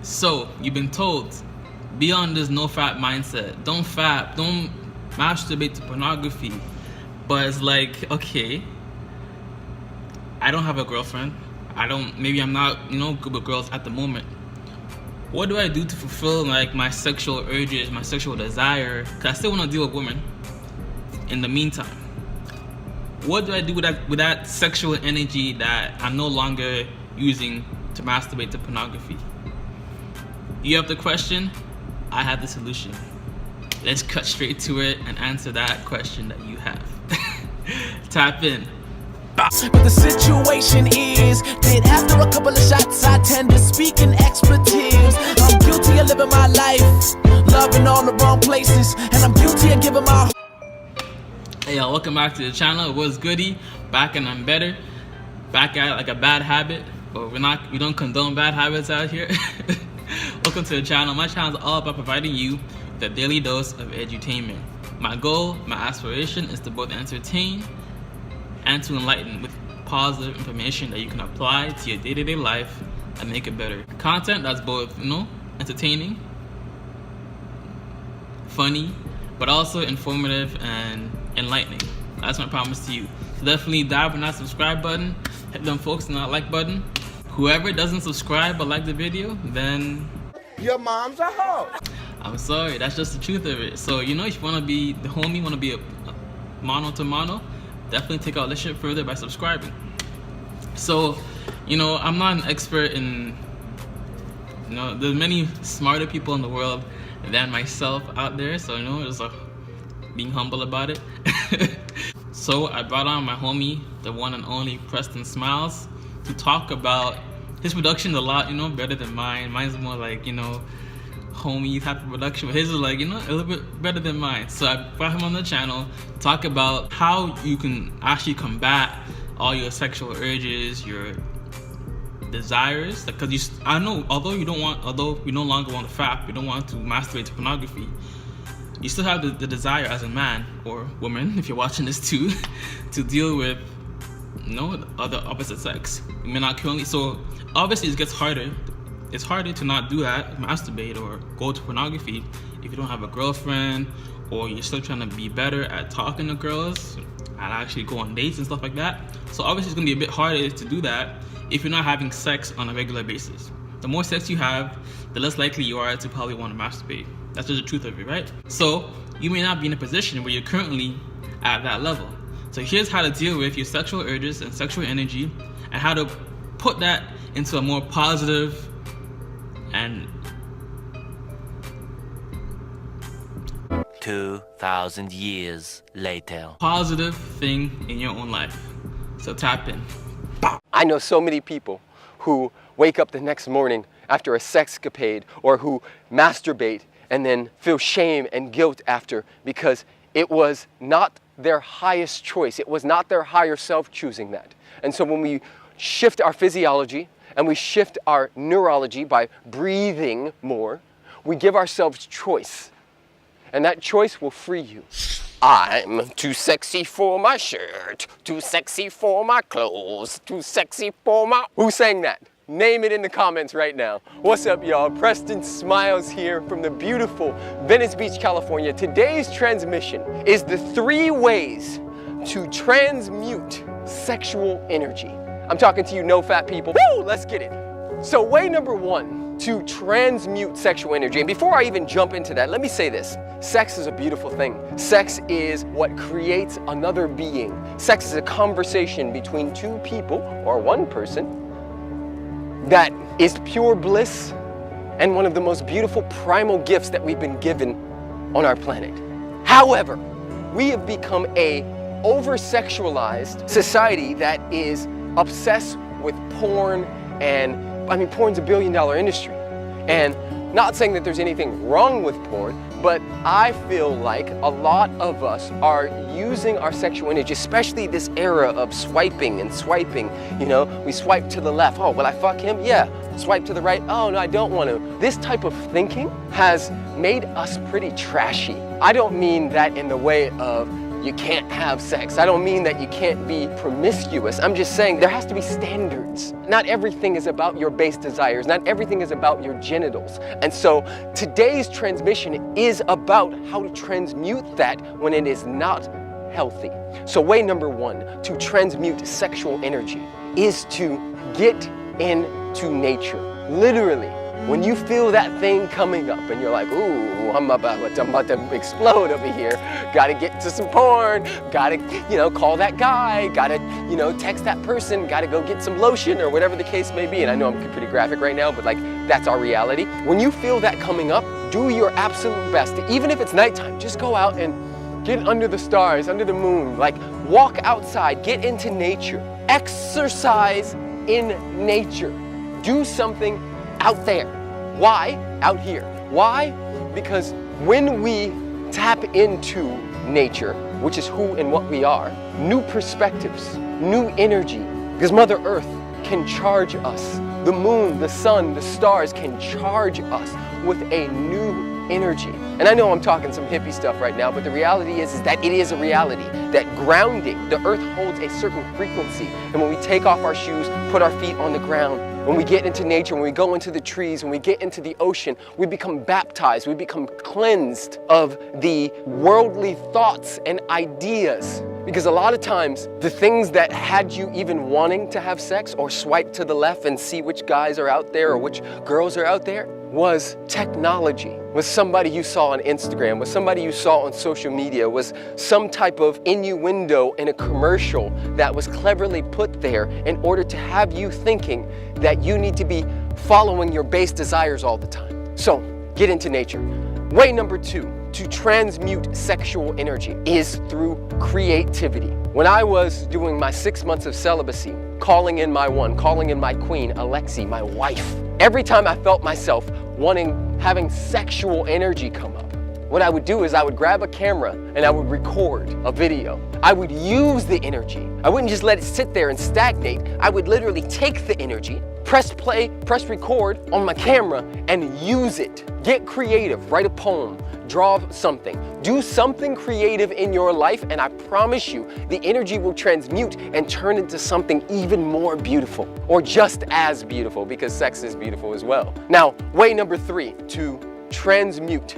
So you've been told, be on this NoFap mindset. Don't fap. Don't masturbate to pornography. But it's like, okay, I don't have a girlfriend. Maybe I'm not, good with girls at the moment. What do I do to fulfill like my sexual urges, my sexual desire? Cause I still want to deal with women. In the meantime, what do I do with that sexual energy that I'm no longer using to masturbate to pornography? You have the question, I have the solution. Let's cut straight to it and answer that question that you have. Tap in. But the situation is that after a couple of shots, I tend to speak in expletives. I'm guilty of living my life, loving all the wrong places, and I'm guilty of giving my. Hey y'all, welcome back to the channel. What's goody? Back and I'm better. Back at like a bad habit, but we don't condone bad habits out here. Welcome to the channel. My channel is all about providing you with a daily dose of edutainment. My goal, my aspiration is to both entertain and to enlighten with positive information that you can apply to your day-to-day life and make it better. Content that's both, entertaining, funny, but also informative and enlightening. That's my promise to you. So definitely dive on that subscribe button, hit them folks on that like button. Whoever doesn't subscribe but like the video, then your mom's a hoe. I'm sorry, that's just the truth of it. So if you want to be the homie, want to be a mano to mano, definitely take our relationship further by subscribing. So I'm not an expert in there's many smarter people in the world than myself out there, so just being humble about it. So I brought on my homie, the one and only Preston Smiles, to talk about his production. A lot better than mine. Mine's more like homie type of production, but his is like a little bit better than mine. So I brought him on the channel to talk about how you can actually combat all your sexual urges, your desires, because although we no longer want to fap, we don't want to masturbate to pornography, you still have the desire as a man or woman, if you're watching this too, to deal with the opposite sex. You may not currently, so obviously it gets harder. It's harder to not do that, masturbate or go to pornography, if you don't have a girlfriend, or you're still trying to be better at talking to girls and actually go on dates and stuff like that. So obviously it's gonna be a bit harder to do that if you're not having sex on a regular basis. The more sex you have, the less likely you are to probably want to masturbate. That's just the truth of it, right? So you may not be in a position where you're currently at that level. So here's how to deal with your sexual urges and sexual energy, and how to put that into a more positive and 2,000 years later. Positive thing in your own life. So tap in. I know so many people who wake up the next morning after a sexcapade, or who masturbate and then feel shame and guilt after, because it was not their highest choice. It was not their higher self choosing that. And so when we shift our physiology and we shift our neurology by breathing more, we give ourselves choice. And that choice will free you. I'm too sexy for my shirt, too sexy for my clothes, too sexy for my... Who sang that? Name it in the comments right now. What's up, y'all? Preston Smiles here from the beautiful Venice Beach, California. Today's transmission is the 3 ways to transmute sexual energy. I'm talking to you NoFap people. Woo! Let's get it. So way number 1 to transmute sexual energy. And before I even jump into that, let me say this. Sex is a beautiful thing. Sex is what creates another being. Sex is a conversation between 2 people or 1 person that is pure bliss and one of the most beautiful primal gifts that we've been given on our planet. However, we have become a over-sexualized society that is obsessed with porn, and porn's a billion-dollar industry. And not saying that there's anything wrong with porn, but I feel like a lot of us are using our sexual energy, especially this era of swiping and swiping. We swipe to the left. Oh, will I fuck him? Yeah. Swipe to the right. Oh, no, I don't want to. This type of thinking has made us pretty trashy. I don't mean that in the way of you can't have sex. I don't mean that you can't be promiscuous. I'm just saying there has to be standards. Not everything is about your base desires. Not everything is about your genitals. And so today's transmission is about how to transmute that when it is not healthy. So way number one to transmute sexual energy is to get into nature. Literally, when you feel that thing coming up and you're like, ooh, I'm about to explode over here. Gotta get to some porn. Gotta, call that guy. Gotta, text that person. Gotta go get some lotion or whatever the case may be. And I know I'm pretty graphic right now, but like, that's our reality. When you feel that coming up, do your absolute best. Even if it's nighttime, just go out and get under the stars, under the moon. Like, walk outside, get into nature. Exercise in nature. Do something out there. Why? Out here. Why? Because when we tap into nature, which is who and what we are, new perspectives, new energy, because Mother Earth can charge us. The moon, the sun, the stars can charge us with a new energy. And I know I'm talking some hippie stuff right now, but the reality is that it is a reality. That grounding, the earth holds a certain frequency. And when we take off our shoes, put our feet on the ground, when we get into nature, when we go into the trees, when we get into the ocean, we become baptized, we become cleansed of the worldly thoughts and ideas. Because a lot of times, the things that had you even wanting to have sex or swipe to the left and see which guys are out there or which girls are out there was technology, was somebody you saw on Instagram, was somebody you saw on social media, was some type of innuendo in a commercial that was cleverly put there in order to have you thinking that you need to be following your base desires all the time. So, get into nature. Way number two to transmute sexual energy is through creativity. When I was doing my 6 months of celibacy, calling in my one, calling in my queen, Alexi, my wife, every time I felt myself having sexual energy come up, what I would do is I would grab a camera and I would record a video. I would use the energy. I wouldn't just let it sit there and stagnate. I would literally take the energy, press play, press record on my camera and use it. Get creative, write a poem, draw something, do something creative in your life, and I promise you the energy will transmute and turn into something even more beautiful, or just as beautiful, because sex is beautiful as well. Now, way number three to transmute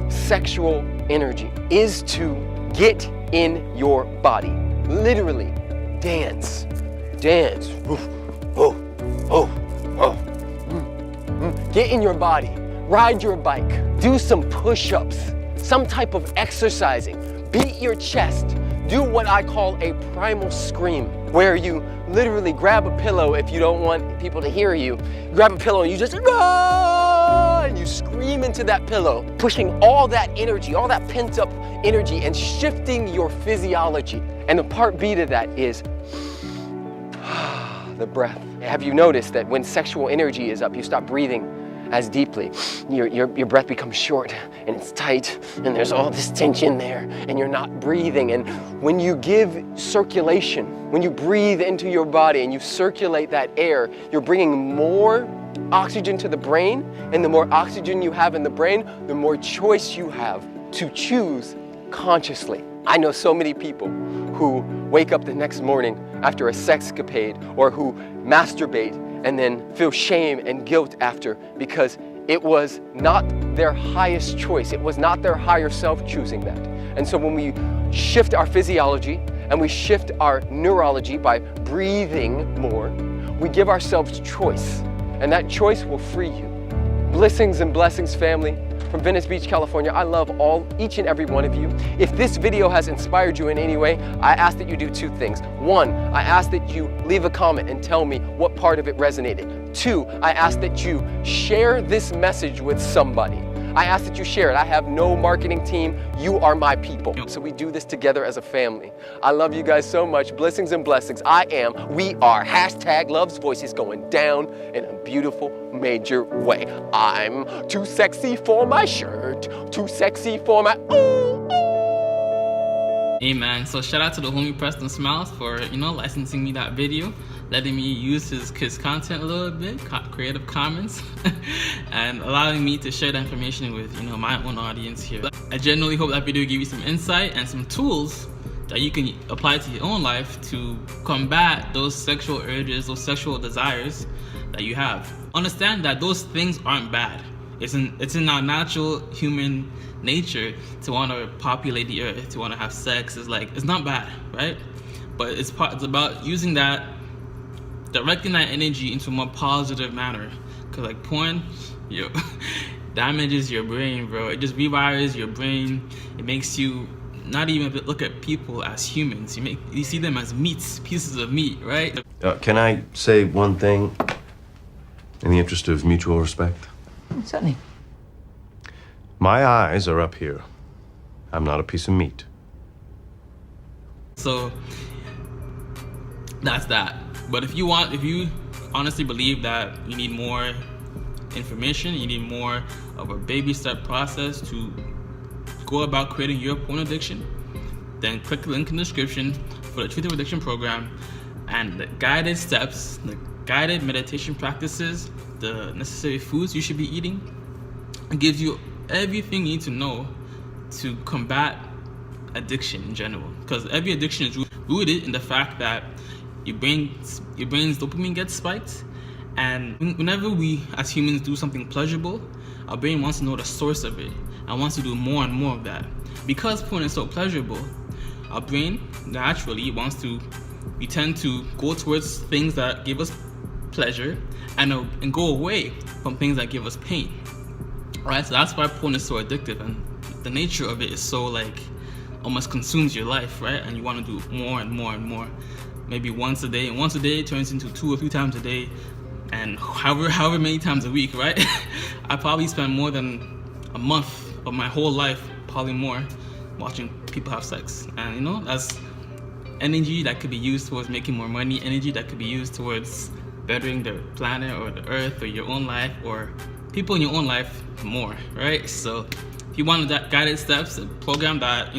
sexual energy is to get in your body. Literally, dance. Get in your body. Ride your bike, do some push-ups, some type of exercising, beat your chest, do what I call a primal scream, where you literally grab a pillow if you don't want people to hear you, grab a pillow and you just, and you scream into that pillow, pushing all that energy, all that pent-up energy and shifting your physiology. And the part B to that is the breath. Have you noticed that when sexual energy is up, you stop breathing as deeply? Your breath becomes short and it's tight and there's all this tension there and you're not breathing. And when you give circulation, when you breathe into your body and you circulate that air, you're bringing more oxygen to the brain, and the more oxygen you have in the brain, the more choice you have to choose consciously. I know so many people who wake up the next morning after a sexcapade or who masturbate and then feel shame and guilt after because it was not their highest choice. It was not their higher self choosing that. And so when we shift our physiology and we shift our neurology by breathing more, we give ourselves choice, and that choice will free you. Blessings and blessings, family. From Venice Beach, California, I love each and every one of you. If this video has inspired you in any way, I ask that you do two things. One, I ask that you leave a comment and tell me what part of it resonated. Two, I ask that you share this message with somebody. I ask that you share it. I have no marketing team. You are my people. So we do this together as a family. I love you guys so much. Blessings and blessings. We are #Love's Voices going down in a beautiful, major way. I'm too sexy for my shirt, too sexy for my Amen. So shout out to the homie Preston Smiles for, licensing me that video, letting me use his content a little bit, Creative Commons, and allowing me to share that information with, my own audience here. I genuinely hope that video gave you some insight and some tools that you can apply to your own life to combat those sexual urges, those sexual desires that you have. Understand that those things aren't bad. It's in our natural human nature to want to populate the earth, to want to have sex. It's not bad, right? But it's about using that, directing that energy into a more positive manner. Cause like porn, damages your brain, bro. It just rewires your brain. It makes you not even look at people as humans. You see them as pieces of meat, right? Can I say one thing in the interest of mutual respect? Certainly. My eyes are up here. I'm not a piece of meat. So that's that. But if you honestly believe that you need more information, you need more of a baby step process to go about creating your porn addiction, then click the link in the description for the Truth of Addiction program and the guided steps, the guided meditation practices, the necessary foods you should be eating. It gives you everything you need to know to combat addiction in general. Because every addiction is rooted in the fact that your brain's dopamine gets spiked, and whenever we as humans do something pleasurable, our brain wants to know the source of it and wants to do more and more of that. Because porn is so pleasurable, our brain naturally we tend to go towards things that give us pleasure and go away from things that give us pain. Right? So that's why porn is so addictive, and the nature of it is so almost consumes your life, right? And you want to do more and more and more. Maybe once a day, and once a day turns into 2 or 3 times a day, and however many times a week, right? I probably spend more than a month of my whole life, probably more, watching people have sex. And that's energy that could be used towards making more money, energy that could be used towards bettering the planet or the earth or your own life or people in your own life more, right? So if you want that guided steps, a program that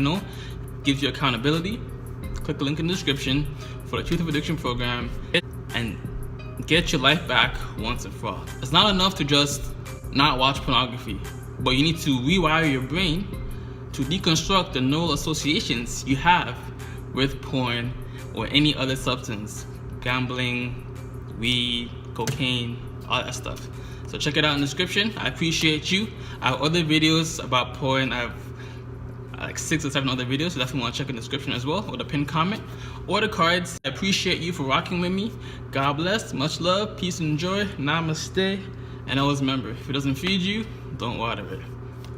gives you accountability, click the link in the description for the Truth of Addiction program and get your life back once and for all. It's not enough to just not watch pornography, but you need to rewire your brain to deconstruct the neural associations you have with porn or any other substance, gambling, weed, cocaine, all that stuff. So check it out in the description. I appreciate you. I have other videos about porn. I have like 6 or 7 other videos, so definitely want to check in the description as well, or the pinned comment, or the cards. I appreciate you for rocking with me. God bless, much love, peace and joy, namaste, and always remember, if it doesn't feed you, don't water it.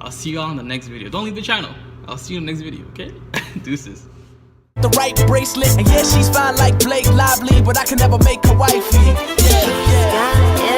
I'll see y'all in the next video. Don't leave the channel. I'll see you in the next video, okay? Deuces. The right bracelet, and yeah, she's fine like Blake Lively, but I can never make her wifey. Yeah.